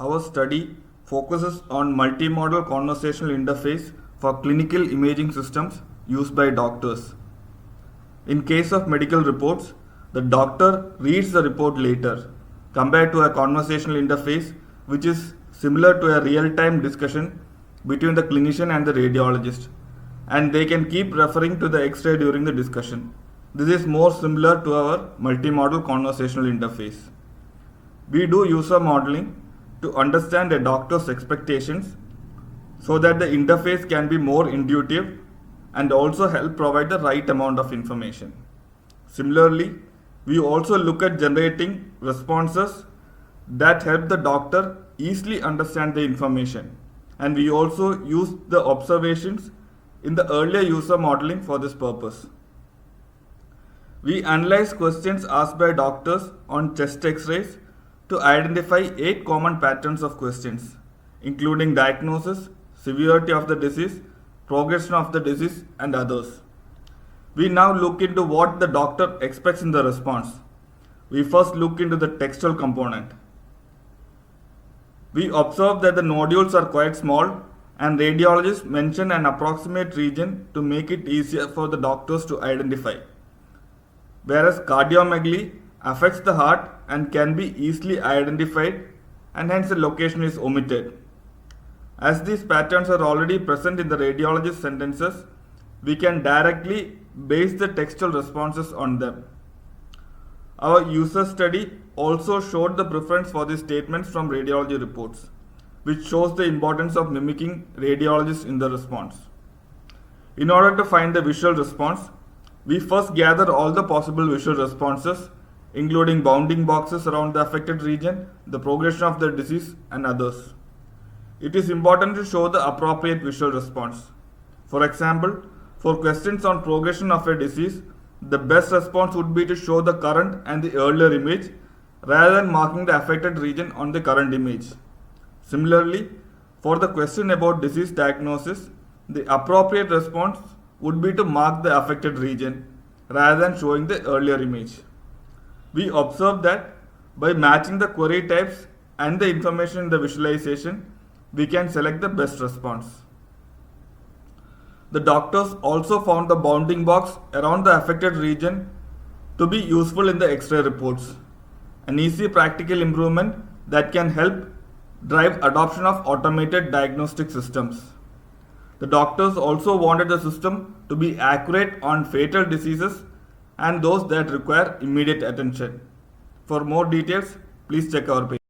our study focuses on multi-modal conversational interface for clinical imaging systems used by doctors. In case of medical reports, the doctor reads the report later, compared to a conversational interface which is similar to a real-time discussion between the clinician and the radiologist, and they can keep referring to the X-ray during the discussion. This is more similar to our multimodal conversational interface. We do user modeling to understand a doctor's expectations so that the interface can be more intuitive and also help provide the right amount of information. Similarly, we also look at generating responses that help the doctor easily understand the information, and we also use the observations in the earlier user modeling for this purpose. We analyze questions asked by doctors on chest X-rays to identify 8 common patterns of questions, including diagnosis, severity of the disease, progression of the disease, and others. We now look into what the doctor expects in the response. We first look into the textual component. We observe that the nodules are quite small, and radiologists mention an approximate region to make it easier for the doctors to identify. Whereas cardiomegaly affects the heart and can be easily identified, and hence the location is omitted. As these patterns are already present in the radiologist sentences, we can directly base the textual responses on them. Our user study also showed the preference for these statements from radiology reports, which shows the importance of mimicking radiologists in the response. In order to find the visual response, we first gather all the possible visual responses, including bounding boxes around the affected region, the progression of the disease, and others. It is important to show the appropriate visual response. For example, for questions on progression of a disease, the best response would be to show the current and the earlier image rather than marking the affected region on the current image. Similarly, for the question about disease diagnosis, the appropriate response would be to mark the affected region rather than showing the earlier image. We observe that by matching the query types and the information in the visualization, we can select the best response. The doctors also found the bounding box around the affected region to be useful in the X-ray reports, an easy practical improvement that can help drive adoption of automated diagnostic systems. The doctors also wanted the system to be accurate on fatal diseases and those that require immediate attention. For more details, please check our page.